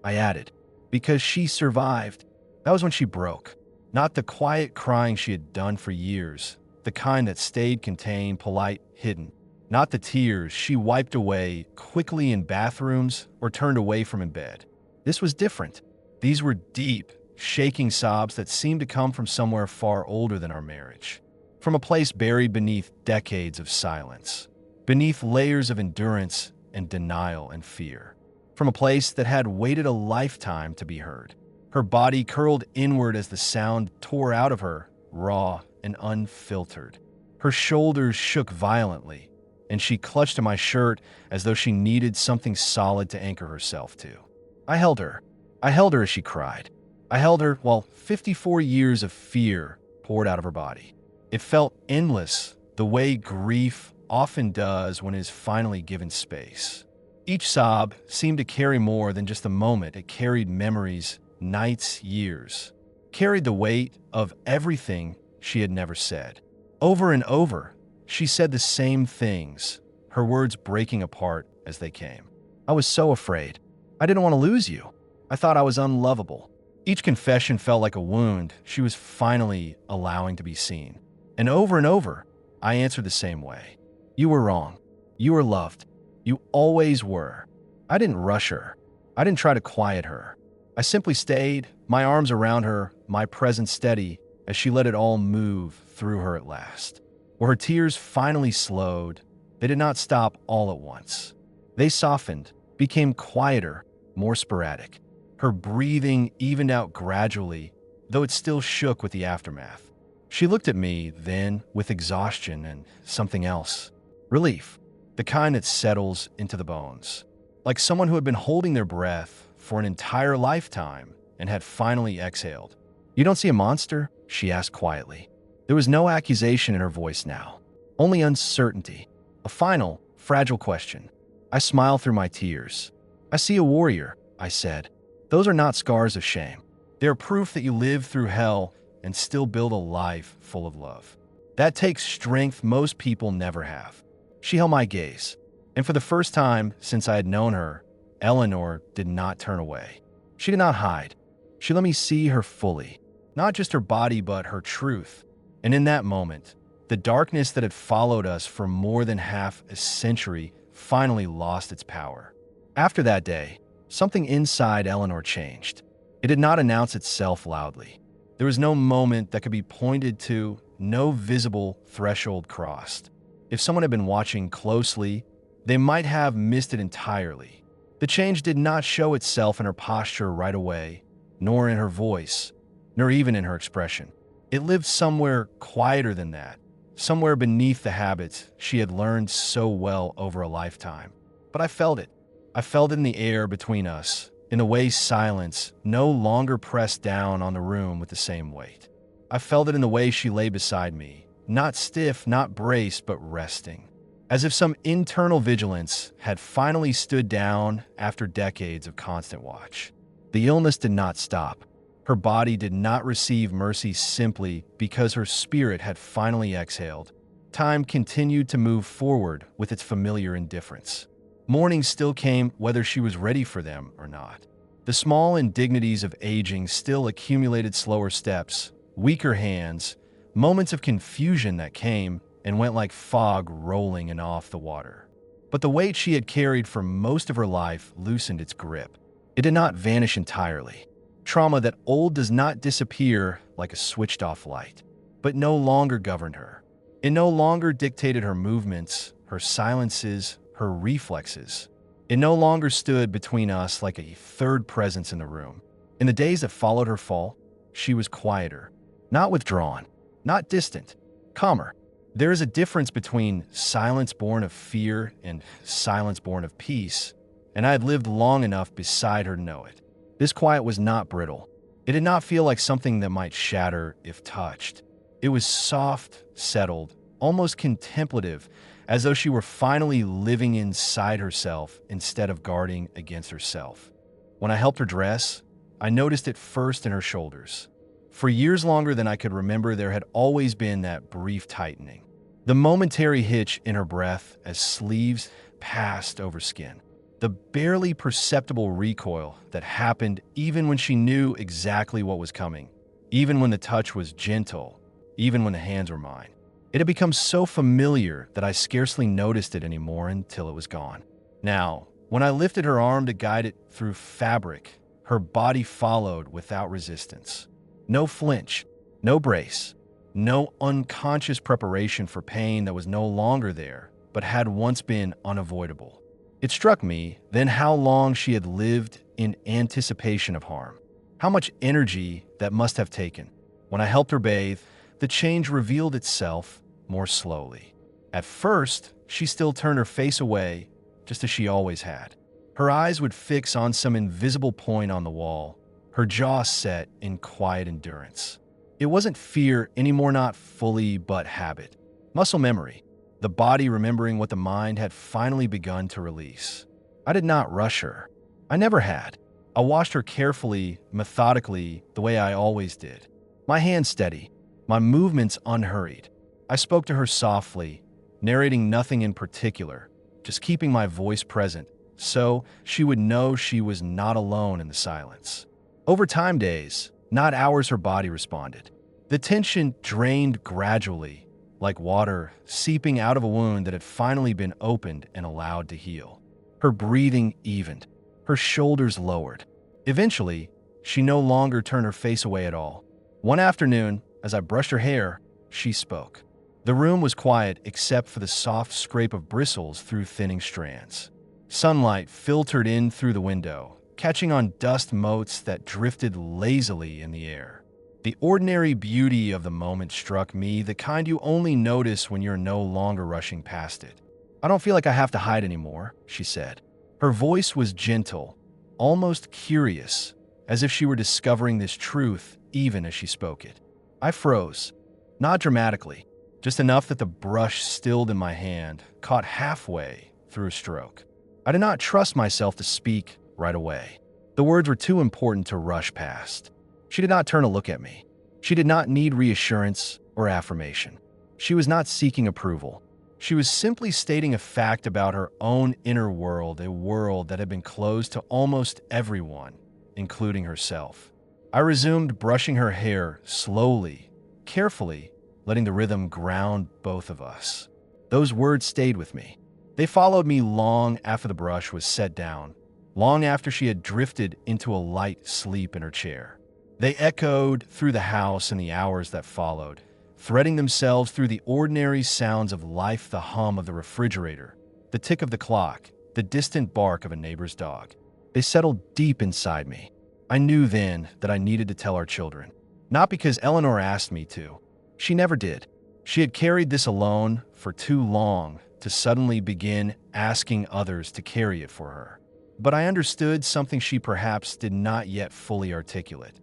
I added, "because she survived." That was when she broke. Not the quiet crying she had done for years, the kind that stayed contained, polite, hidden. Not the tears she wiped away quickly in bathrooms or turned away from in bed. This was different. These were deep, shaking sobs that seemed to come from somewhere far older than our marriage. From a place buried beneath decades of silence, beneath layers of endurance and denial and fear. From a place that had waited a lifetime to be heard. Her body curled inward as the sound tore out of her, raw and unfiltered. Her shoulders shook violently, and she clutched at my shirt as though she needed something solid to anchor herself to. I held her. I held her as she cried. I held her while 54 years of fear poured out of her body. It felt endless, the way grief often does when it is finally given space. Each sob seemed to carry more than just a moment. It carried memories, nights, years. Carried the weight of everything she had never said. Over and over, she said the same things, her words breaking apart as they came. I was so afraid. I didn't want to lose you. I thought I was unlovable. Each confession felt like a wound she was finally allowing to be seen. And over, I answered the same way. You were wrong. You were loved. You always were. I didn't rush her. I didn't try to quiet her. I simply stayed, my arms around her, my presence steady, as she let it all move through her at last. Where her tears finally slowed, they did not stop all at once. They softened, became quieter, more sporadic. Her breathing evened out gradually, though it still shook with the aftermath. She looked at me then with exhaustion and something else. Relief, the kind that settles into the bones. Like someone who had been holding their breath for an entire lifetime and had finally exhaled. You don't see a monster? She asked quietly. There was no accusation in her voice now, only uncertainty. A final, fragile question. I smiled through my tears. I see a warrior, I said. Those are not scars of shame. They are proof that you lived through hell and still build a life full of love. That takes strength most people never have. She held my gaze, and for the first time since I had known her, Eleanor did not turn away. She did not hide. She let me see her fully, not just her body, but her truth. And in that moment, the darkness that had followed us for more than half a century finally lost its power. After that day, something inside Eleanor changed. It did not announce itself loudly. There was no moment that could be pointed to, no visible threshold crossed. If someone had been watching closely, they might have missed it entirely. The change did not show itself in her posture right away, nor in her voice, nor even in her expression. It lived somewhere quieter than that, somewhere beneath the habits she had learned so well over a lifetime. But I felt it. I felt it in the air between us, in the way silence no longer pressed down on the room with the same weight. I felt it in the way she lay beside me, not stiff, not braced, but resting. As if some internal vigilance had finally stood down after decades of constant watch. The illness did not stop. Her body did not receive mercy simply because her spirit had finally exhaled. Time continued to move forward with its familiar indifference. Mornings still came whether she was ready for them or not. The small indignities of aging still accumulated slower steps, weaker hands, moments of confusion that came and went like fog rolling in off the water. But the weight she had carried for most of her life loosened its grip. It did not vanish entirely. Trauma that old does not disappear like a switched-off light, but no longer governed her. It no longer dictated her movements, her silences, her reflexes. It no longer stood between us like a third presence in the room. In the days that followed her fall, she was quieter, not withdrawn, not distant, calmer. There is a difference between silence born of fear and silence born of peace, and I had lived long enough beside her to know it. This quiet was not brittle. It did not feel like something that might shatter if touched. It was soft, settled, almost contemplative, as though she were finally living inside herself instead of guarding against herself. When I helped her dress, I noticed it first in her shoulders. For years longer than I could remember, there had always been that brief tightening. The momentary hitch in her breath as sleeves passed over skin. The barely perceptible recoil that happened even when she knew exactly what was coming, even when the touch was gentle, even when the hands were mine. It had become so familiar that I scarcely noticed it anymore until it was gone. Now, when I lifted her arm to guide it through fabric, her body followed without resistance. No flinch, no brace, no unconscious preparation for pain that was no longer there, but had once been unavoidable. It struck me then how long she had lived in anticipation of harm, how much energy that must have taken. When I helped her bathe, the change revealed itself, more slowly. At first, she still turned her face away, just as she always had. Her eyes would fix on some invisible point on the wall, her jaw set in quiet endurance. It wasn't fear anymore, not fully, but habit. Muscle memory, the body remembering what the mind had finally begun to release. I did not rush her. I never had. I watched her carefully, methodically, the way I always did. My hands steady, my movements unhurried. I spoke to her softly, narrating nothing in particular, just keeping my voice present, so she would know she was not alone in the silence. Over time, days, not hours, her body responded. The tension drained gradually, like water seeping out of a wound that had finally been opened and allowed to heal. Her breathing evened, her shoulders lowered. Eventually, she no longer turned her face away at all. One afternoon, as I brushed her hair, she spoke. The room was quiet except for the soft scrape of bristles through thinning strands. Sunlight filtered in through the window, catching on dust motes that drifted lazily in the air. The ordinary beauty of the moment struck me, the kind you only notice when you're no longer rushing past it. "I don't feel like I have to hide anymore," she said. Her voice was gentle, almost curious, as if she were discovering this truth even as she spoke it. I froze, not dramatically, just enough that the brush stilled in my hand, caught halfway through a stroke. I did not trust myself to speak right away. The words were too important to rush past. She did not turn to look at me. She did not need reassurance or affirmation. She was not seeking approval. She was simply stating a fact about her own inner world, a world that had been closed to almost everyone, including herself. I resumed brushing her hair slowly, carefully, letting the rhythm ground both of us. Those words stayed with me. They followed me long after the brush was set down, long after she had drifted into a light sleep in her chair. They echoed through the house in the hours that followed, threading themselves through the ordinary sounds of life, the hum of the refrigerator, the tick of the clock, the distant bark of a neighbor's dog. They settled deep inside me. I knew then that I needed to tell our children. Not because Eleanor asked me to. She never did. She had carried this alone for too long to suddenly begin asking others to carry it for her. But I understood something she perhaps did not yet fully articulate.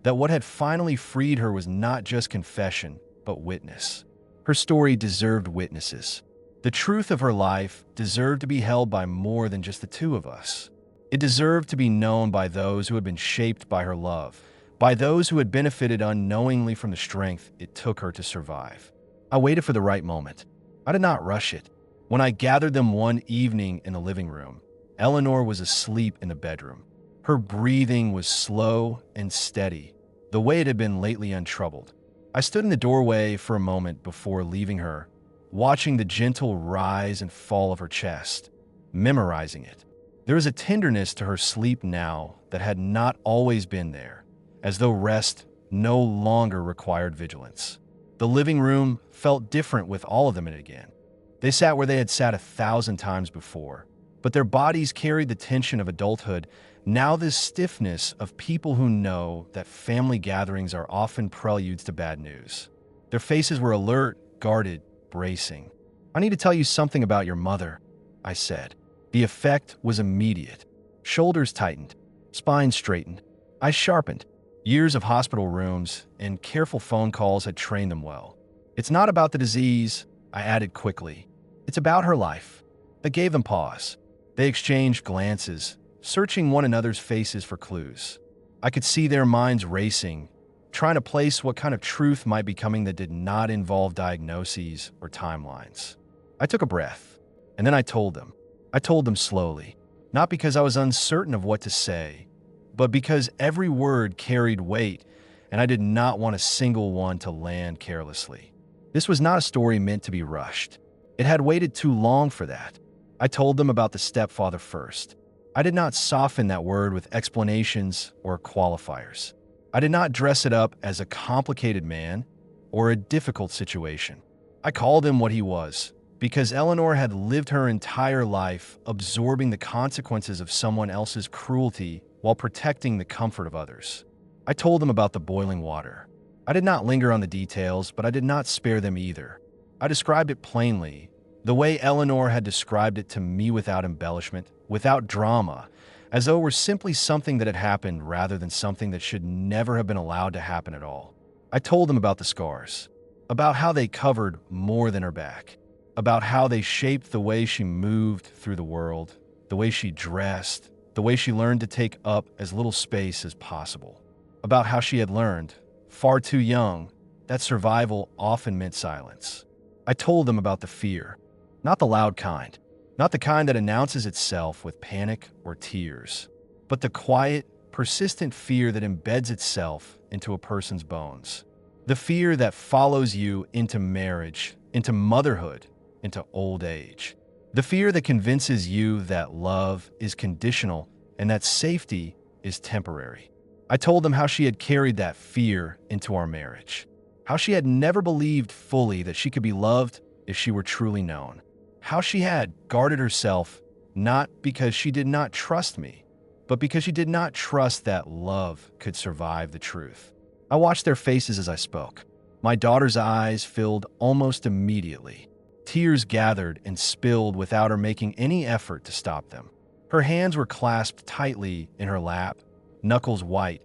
That what had finally freed her was not just confession, but witness. Her story deserved witnesses. The truth of her life deserved to be held by more than just the two of us. It deserved to be known by those who had been shaped by her love, by those who had benefited unknowingly from the strength it took her to survive. I waited for the right moment. I did not rush it. When I gathered them one evening in the living room, Eleanor was asleep in the bedroom. Her breathing was slow and steady, the way it had been lately untroubled. I stood in the doorway for a moment before leaving her, watching the gentle rise and fall of her chest, memorizing it. There was a tenderness to her sleep now that had not always been there, as though rest no longer required vigilance. The living room felt different with all of them in it again. They sat where they had sat 1,000 times before, but their bodies carried the tension of adulthood, now this stiffness of people who know that family gatherings are often preludes to bad news. Their faces were alert, guarded, bracing. "I need to tell you something about your mother," I said. The effect was immediate. Shoulders tightened, spine straightened. I sharpened. Years of hospital rooms and careful phone calls had trained them well. "It's not about the disease," I added quickly. "It's about her life." That gave them pause. They exchanged glances, searching one another's faces for clues. I could see their minds racing, trying to place what kind of truth might be coming that did not involve diagnoses or timelines. I took a breath, and then I told them. I told them slowly, not because I was uncertain of what to say, but because every word carried weight, and I did not want a single one to land carelessly. This was not a story meant to be rushed. It had waited too long for that. I told them about the stepfather first. I did not soften that word with explanations or qualifiers. I did not dress it up as a complicated man or a difficult situation. I called him what he was, because Eleanor had lived her entire life absorbing the consequences of someone else's cruelty while protecting the comfort of others. I told them about the boiling water. I did not linger on the details, but I did not spare them either. I described it plainly, the way Eleanor had described it to me, without embellishment, without drama, as though it were simply something that had happened rather than something that should never have been allowed to happen at all. I told them about the scars, about how they covered more than her back, about how they shaped the way she moved through the world, the way she dressed, the way she learned to take up as little space as possible, about how she had learned, far too young, that survival often meant silence. I told them about the fear, not the loud kind, not the kind that announces itself with panic or tears, but the quiet, persistent fear that embeds itself into a person's bones. The fear that follows you into marriage, into motherhood, into old age. The fear that convinces you that love is conditional and that safety is temporary. I told them how she had carried that fear into our marriage, how she had never believed fully that she could be loved if she were truly known, how she had guarded herself not because she did not trust me, but because she did not trust that love could survive the truth. I watched their faces as I spoke. My daughter's eyes filled almost immediately. Tears gathered and spilled without her making any effort to stop them. Her hands were clasped tightly in her lap, knuckles white,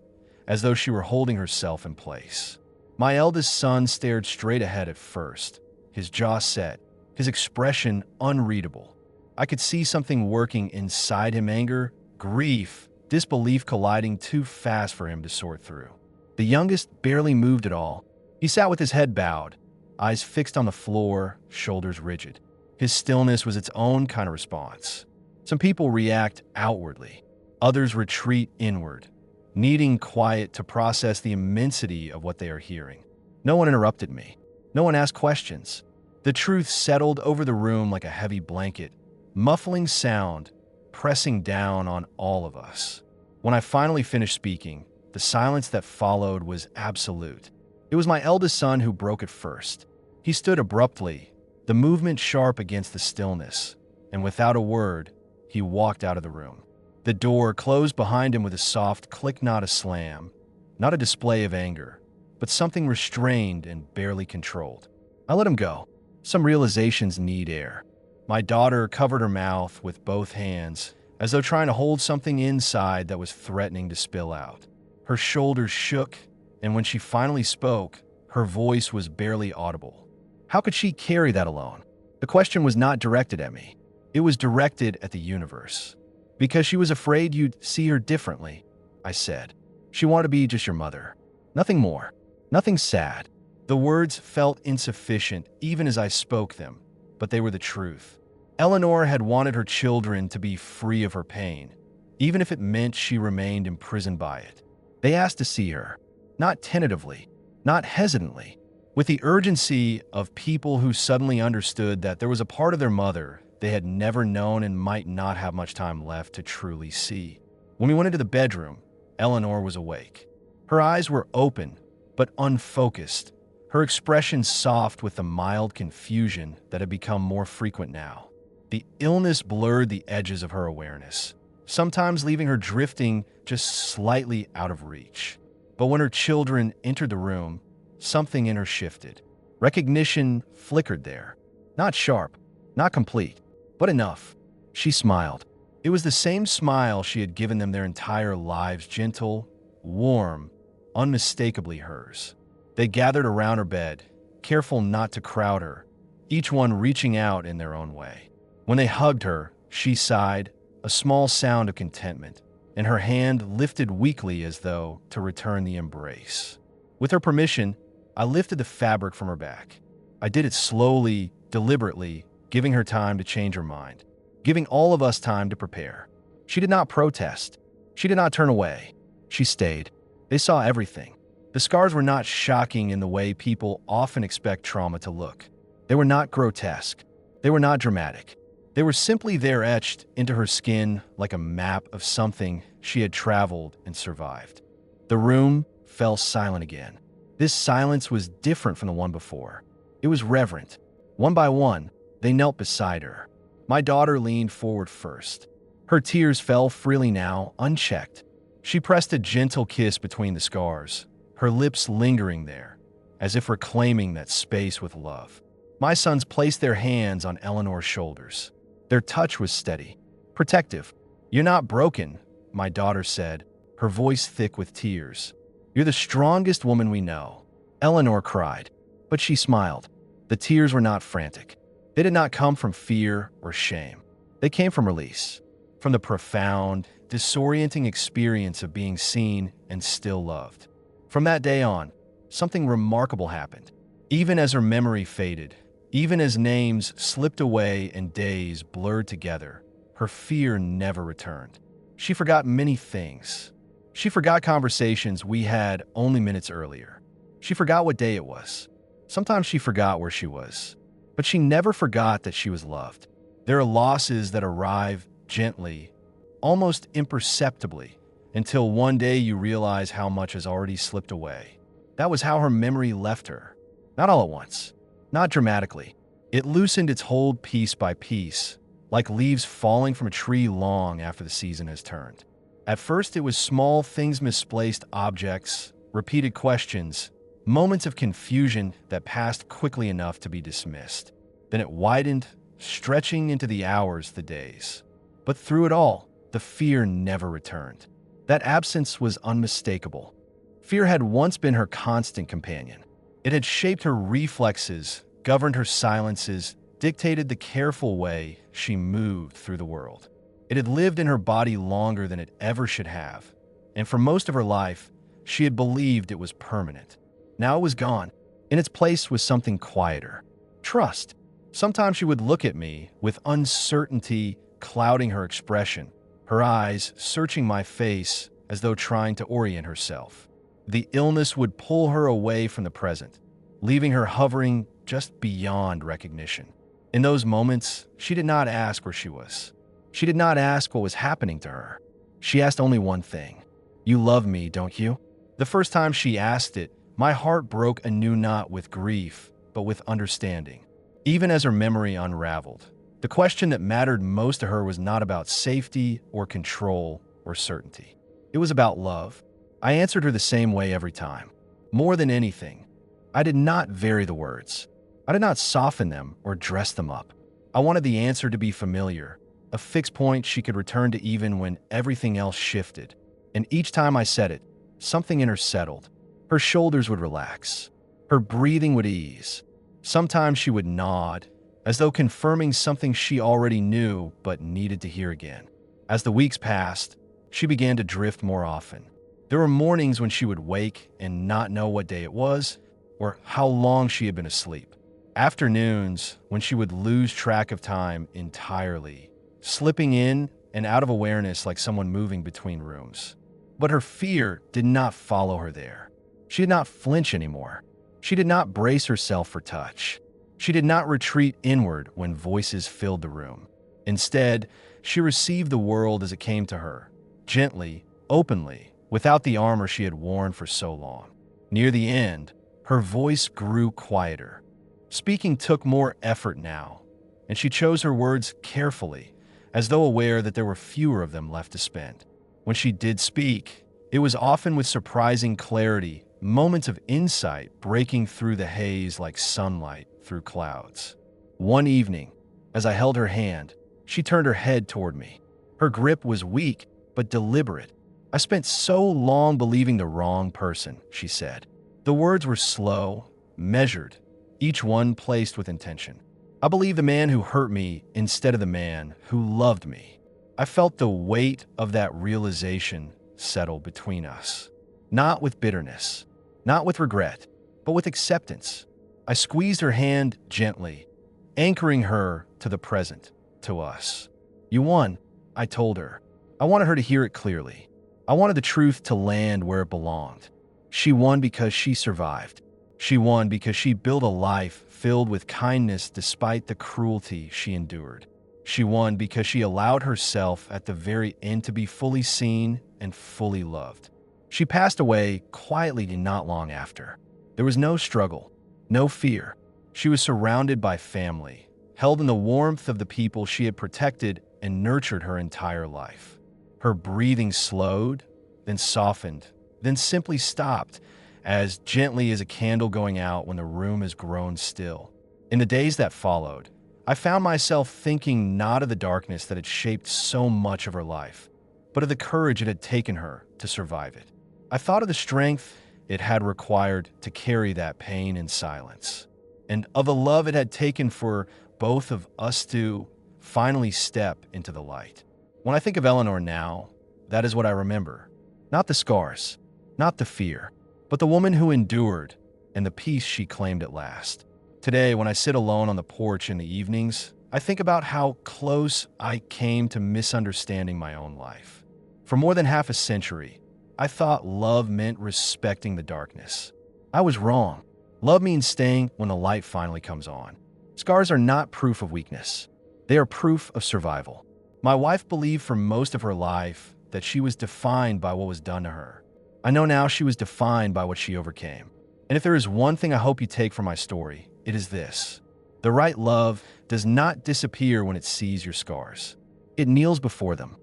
as though she were holding herself in place. My eldest son stared straight ahead at first, his jaw set, his expression unreadable. I could see something working inside him: anger, grief, disbelief colliding too fast for him to sort through. The youngest barely moved at all. He sat with his head bowed, eyes fixed on the floor, shoulders rigid. His stillness was its own kind of response. Some people react outwardly. Others retreat inward, needing quiet to process the immensity of what they are hearing. No one interrupted me. No one asked questions. The truth settled over the room like a heavy blanket, muffling sound, pressing down on all of us. When I finally finished speaking, the silence that followed was absolute. It was my eldest son who broke it first. He stood abruptly, the movement sharp against the stillness, and without a word, he walked out of the room. The door closed behind him with a soft click, not a slam, not a display of anger, but something restrained and barely controlled. I let him go. Some realizations need air. My daughter covered her mouth with both hands, as though trying to hold something inside that was threatening to spill out. Her shoulders shook, and when she finally spoke, her voice was barely audible. How could she carry that alone? The question was not directed at me. It was directed at the universe. Because she was afraid you'd see her differently, I said. She wanted to be just your mother. Nothing more. Nothing sad. The words felt insufficient even as I spoke them, but they were the truth. Eleanor had wanted her children to be free of her pain, even if it meant she remained imprisoned by it. They asked to see her, not tentatively, not hesitantly, with the urgency of people who suddenly understood that there was a part of their mother they had never known and might not have much time left to truly see. When we went into the bedroom, Eleanor was awake. Her eyes were open, but unfocused, her expression soft with the mild confusion that had become more frequent now. The illness blurred the edges of her awareness, sometimes leaving her drifting just slightly out of reach. But when her children entered the room, something in her shifted. Recognition flickered there. Not sharp, not complete, but enough. She smiled. It was the same smile she had given them their entire lives, gentle, warm, unmistakably hers. They gathered around her bed, careful not to crowd her, each one reaching out in their own way. When they hugged her, she sighed, a small sound of contentment, and her hand lifted weakly as though to return the embrace. With her permission, I lifted the fabric from her back. I did it slowly, deliberately, giving her time to change her mind, giving all of us time to prepare. She did not protest. She did not turn away. She stayed. They saw everything. The scars were not shocking in the way people often expect trauma to look. They were not grotesque. They were not dramatic. They were simply there, etched into her skin like a map of something she had traveled and survived. The room fell silent again. This silence was different from the one before. It was reverent. One by one, they knelt beside her. My daughter leaned forward first. Her tears fell freely now, unchecked. She pressed a gentle kiss between the scars, her lips lingering there, as if reclaiming that space with love. My sons placed their hands on Eleanor's shoulders. Their touch was steady, protective. "You're not broken," my daughter said, her voice thick with tears. "You're the strongest woman we know." Eleanor cried, but she smiled. The tears were not frantic. They did not come from fear or shame. They came from release, from the profound, disorienting experience of being seen and still loved. From that day on, something remarkable happened. Even as her memory faded, even as names slipped away and days blurred together, her fear never returned. She forgot many things. She forgot conversations we had only minutes earlier. She forgot what day it was. Sometimes she forgot where she was. But she never forgot that she was loved. There are losses that arrive gently, almost imperceptibly, until one day you realize how much has already slipped away. That was how her memory left her. Not all at once, not dramatically. It loosened its hold piece by piece, like leaves falling from a tree long after the season has turned. At first, it was small things, misplaced objects, repeated questions, moments of confusion that passed quickly enough to be dismissed. Then it widened, stretching into the hours, the days. But through it all, the fear never returned. That absence was unmistakable. Fear had once been her constant companion. It had shaped her reflexes, governed her silences, dictated the careful way she moved through the world. It had lived in her body longer than it ever should have, and for most of her life, she had believed it was permanent. Now it was gone. In its place was something quieter. Trust. Sometimes she would look at me with uncertainty clouding her expression, her eyes searching my face as though trying to orient herself. The illness would pull her away from the present, leaving her hovering just beyond recognition. In those moments, she did not ask where she was. She did not ask what was happening to her. She asked only one thing. "You love me, don't you?" The first time she asked it, my heart broke anew, not with grief, but with understanding. Even as her memory unraveled, the question that mattered most to her was not about safety or control or certainty. It was about love. I answered her the same way every time. More than anything, I did not vary the words. I did not soften them or dress them up. I wanted the answer to be familiar, a fixed point she could return to even when everything else shifted. And each time I said it, something in her settled. Her shoulders would relax. Her breathing would ease. Sometimes she would nod, as though confirming something she already knew but needed to hear again. As the weeks passed, she began to drift more often. There were mornings when she would wake and not know what day it was or how long she had been asleep. Afternoons when she would lose track of time entirely, slipping in and out of awareness like someone moving between rooms. But her fear did not follow her there. She did not flinch anymore. She did not brace herself for touch. She did not retreat inward when voices filled the room. Instead, she received the world as it came to her, gently, openly, without the armor she had worn for so long. Near the end, her voice grew quieter. Speaking took more effort now, and she chose her words carefully, as though aware that there were fewer of them left to spend. When she did speak, it was often with surprising clarity, moments of insight breaking through the haze like sunlight through clouds. One evening, as I held her hand, she turned her head toward me. Her grip was weak but deliberate. "I spent so long believing the wrong person," she said. The words were slow, measured, each one placed with intention. "I believed the man who hurt me instead of the man who loved me." I felt the weight of that realization settle between us. Not with bitterness, not with regret, but with acceptance. I squeezed her hand gently, anchoring her to the present, to us. "You won," I told her. I wanted her to hear it clearly. I wanted the truth to land where it belonged. She won because she survived. She won because she built a life filled with kindness despite the cruelty she endured. She won because she allowed herself at the very end to be fully seen and fully loved. She passed away quietly not long after. There was no struggle, no fear. She was surrounded by family, held in the warmth of the people she had protected and nurtured her entire life. Her breathing slowed, then softened, then simply stopped, as gently as a candle going out when the room has grown still. In the days that followed, I found myself thinking not of the darkness that had shaped so much of her life, but of the courage it had taken her to survive it. I thought of the strength it had required to carry that pain in silence, and of the love it had taken for both of us to finally step into the light. When I think of Eleanor now, that is what I remember. Not the scars, not the fear, but the woman who endured and the peace she claimed at last. Today, when I sit alone on the porch in the evenings, I think about how close I came to misunderstanding my own life. For more than half a century, I thought love meant respecting the darkness. I was wrong. Love means staying when the light finally comes on. Scars are not proof of weakness. They are proof of survival. My wife believed for most of her life that she was defined by what was done to her. I know now she was defined by what she overcame. And if there is one thing I hope you take from my story, it is this. The right love does not disappear when it sees your scars. It kneels before them.